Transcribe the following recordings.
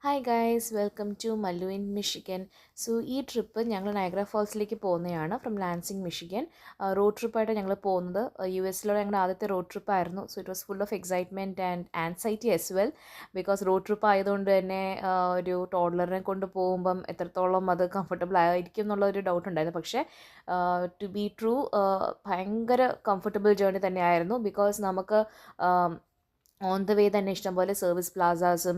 Hi guys, welcome to Mallu in Michigan. So ഈ trip ഞങ്ങൾ Niagara ഫോൾസിലേക്ക് പോകുന്നതാണ് ഫ്രം ലാൻസിങ് മിഷിഗൻ. റോഡ് ട്രിപ്പായിട്ട് ഞങ്ങൾ പോകുന്നത് US-ലുള്ള ഞങ്ങളുടെ ആദ്യത്തെ റോഡ് ട്രിപ്പായിരുന്നു. So it was full of excitement and anxiety as well, because road trip ആയതുകൊണ്ട് തന്നെ ഒരു ടോഡ്ലറിനെ കൊണ്ട് പോകുമ്പം എത്രത്തോളം അത് കംഫർട്ടബിൾ ആയിരിക്കും എന്നുള്ള ഒരു ഡൗട്ട് ഉണ്ടായിരുന്നു. പക്ഷേ ടു ബി ട്രൂ, ഭയങ്കര കംഫർട്ടബിൾ ജേർണി തന്നെയായിരുന്നു. ബിക്കോസ് നമുക്ക് ഓൺ ദ വേ തന്നെ ഇഷ്ടംപോലെ സർവീസ് പ്ലാസാസും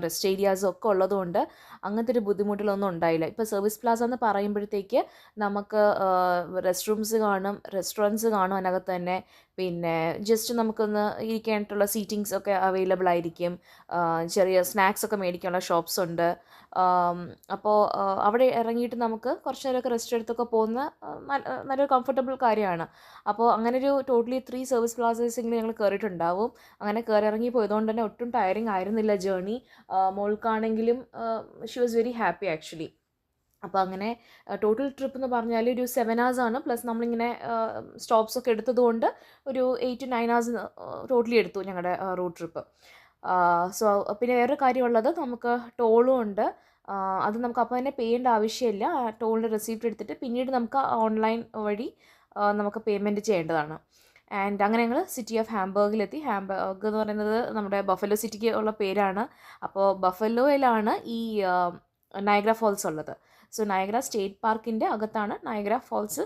റെസ്റ്റ് ഏരിയാസും ഒക്കെ ഉള്ളതുകൊണ്ട് അങ്ങനത്തെ ഒരു ബുദ്ധിമുട്ടുകളൊന്നും ഉണ്ടായില്ല. ഇപ്പോൾ സർവീസ് പ്ലാസ എന്ന് പറയുമ്പോഴത്തേക്ക് നമുക്ക് റെസ്റ്റ് റൂംസ് കാണും, റെസ്റ്റോറൻറ്റ്സ് കാണും അതിനകത്ത് തന്നെ. പിന്നെ ജസ്റ്റ് നമുക്കൊന്ന് ഇരിക്കാനായിട്ടുള്ള സീറ്റിങ്സ് ഒക്കെ അവൈലബിൾ ആയിരിക്കും. ചെറിയ സ്നാക്സ് ഒക്കെ മേടിക്കാനുള്ള ഷോപ്സ് ഉണ്ട്. അപ്പോൾ അവിടെ ഇറങ്ങിയിട്ട് നമുക്ക് കുറച്ച് നേരമൊക്കെ റെസ്റ്റ് എടുത്തൊക്കെ പോകുന്ന നല്ലൊരു കംഫർട്ടബിൾ കാര്യമാണ്. അപ്പോൾ അങ്ങനെ ഒരു ടോട്ടലി 3 സർവീസ് പ്ലാസേഴ്സെങ്കിലും ഞങ്ങൾ കയറിയിട്ടുണ്ടാവും. അങ്ങനെ കയറി ഇറങ്ങി പോയതുകൊണ്ട് തന്നെ ഒട്ടും ടയറിങ് ആയിരുന്നില്ല ജേർണി. മോൾക്കാണെങ്കിലും she was very happy actually. അപ്പോൾ അങ്ങനെ ടോട്ടൽ ട്രിപ്പ് എന്ന് പറഞ്ഞാൽ ഒരു 7 hours ആണ്. പ്ലസ് നമ്മളിങ്ങനെ സ്റ്റോപ്സ് ഒക്കെ എടുത്തതുകൊണ്ട് ഒരു 8 to 9 hours ടോട്ടലി എടുത്തു ഞങ്ങളുടെ റോഡ് ട്രിപ്പ്. സോ പിന്നെ വേറൊരു കാര്യമുള്ളത്, നമുക്ക് ടോളും ഉണ്ട്. അത് നമുക്ക് അപ്പോൾ തന്നെ പേ ചെയ്യേണ്ട ആവശ്യമില്ല. ടോളിൻ്റെ റെസിപ്റ്റ് എടുത്തിട്ട് പിന്നീട് നമുക്ക് ഓൺലൈൻ വഴി നമുക്ക് പേയ്മെൻറ്റ് ചെയ്യേണ്ടതാണ്. ആൻഡ് അങ്ങനെ ഞങ്ങൾ സിറ്റി ഓഫ് ഹാംബർഗിലെത്തി. ഹാംബർഗ് എന്ന് പറയുന്നത് നമ്മുടെ ബഫലോ സിറ്റിക്ക് ഉള്ള പേരാണ്. അപ്പോൾ ബഫലോയിലാണ് ഈ നയഗ്ര ഫോൾസ് ഉള്ളത്. സോ നയഗ്ര സ്റ്റേറ്റ് പാർക്കിൻ്റെ അകത്താണ് നയഗ്ര ഫോൾസ്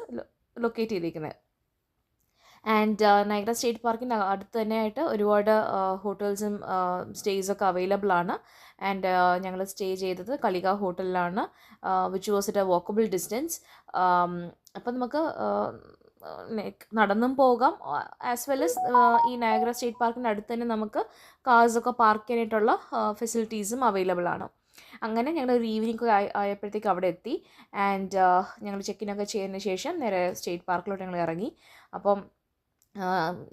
ലൊക്കേറ്റ് ചെയ്തിരിക്കുന്നത്. ആൻഡ് നയഗ്ര സ്റ്റേറ്റ് പാർക്കിൻ്റെ അടുത്ത് തന്നെയായിട്ട് ഒരുപാട് ഹോട്ടൽസും സ്റ്റേസൊക്കെ അവൈലബിൾ ആണ്. ആൻഡ് ഞങ്ങൾ സ്റ്റേ ചെയ്തത് കലിക ഹോട്ടലിലാണ്, which was at a walkable distance. അപ്പം നമുക്ക് നടന്നും പോകാം, ആസ് വെൽ എസ് ഈ നയഗ്ര സ്റ്റേറ്റ് പാർക്കിൻ്റെ അടുത്ത് തന്നെ നമുക്ക് കാർസൊക്കെ പാർക്ക് ചെയ്യാനായിട്ടുള്ള ഫെസിലിറ്റീസും അവൈലബിൾ ആണ്. അങ്ങനെ ഞങ്ങൾ ഒരു ഈവനിങ് ആയപ്പോഴത്തേക്ക് അവിടെ എത്തി. ആൻഡ് ഞങ്ങൾ ചെക്കിനൊക്കെ ചെയ്തതിന് ശേഷം നേരെ സ്റ്റേറ്റ് പാർക്കിലോട്ട് ഞങ്ങൾ ഇറങ്ങി. അപ്പം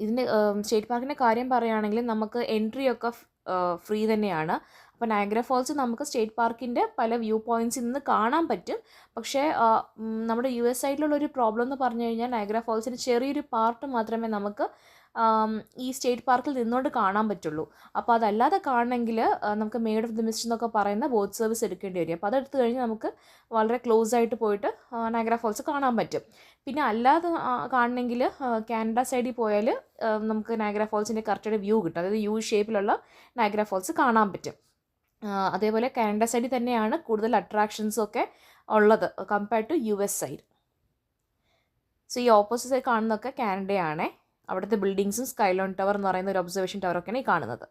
ഇതിൻ്റെ സ്റ്റേറ്റ് പാർക്കിൻ്റെ കാര്യം പറയുകയാണെങ്കിൽ നമുക്ക് എൻട്രി ഒക്കെ ഫ്രീ തന്നെയാണ്. അപ്പോൾ നയഗ്ര ഫോൾസ് നമുക്ക് സ്റ്റേറ്റ് പാർക്കിൻ്റെ പല വ്യൂ പോയിൻറ്റ്സിൽ നിന്ന് കാണാൻ പറ്റും. പക്ഷേ നമ്മുടെ US സൈഡിലുള്ളൊരു പ്രോബ്ലം എന്ന് പറഞ്ഞു കഴിഞ്ഞാൽ നയഗ്ര ഫോൾസിൻ്റെ ചെറിയൊരു പാർട്ട് മാത്രമേ നമുക്ക് ഈ സ്റ്റേറ്റ് പാർക്കിൽ നിന്നുകൊണ്ട് കാണാൻ പറ്റുള്ളൂ. അപ്പോൾ അതല്ലാതെ കാണണമെങ്കിൽ നമുക്ക് മെയ്ഡ് ഓഫ് ദി മിസ്റ്റ് എന്നൊക്കെ പറയുന്ന ബോട്ട് സർവീസ് എടുക്കേണ്ടി വരും. അപ്പോൾ അതെടുത്ത് കഴിഞ്ഞ് നമുക്ക് വളരെ ക്ലോസ് ആയിട്ട് പോയിട്ട് നയഗ്ര ഫോൾസ് കാണാൻ പറ്റും. പിന്നെ അല്ലാതെ കാണണമെങ്കിൽ കാനഡ സൈഡിൽ പോയാൽ നമുക്ക് നയഗ്ര ഫോൾസിൻ്റെ കറക്റ്റായിട്ട് വ്യൂ കിട്ടും. അതായത് യു ഷേപ്പിലുള്ള നയഗ്ര ഫോൾസ് കാണാൻ പറ്റും. അതേപോലെ കാനഡ സൈഡിൽ തന്നെയാണ് കൂടുതൽ അട്രാക്ഷൻസൊക്കെ ഉള്ളത് compared to US side. So ഈ ഓപ്പോസിറ്റ് സൈഡ് കാണുന്നതൊക്കെ കാനഡയാണേ. അവിടുത്തെ ബിൽഡിങ്സും സ്കൈലോൺ ടവർ എന്ന് പറയുന്ന ഒരു ഒബ്സർവേഷൻ ടവറൊക്കെയാണ് ഈ കാണുന്നത്.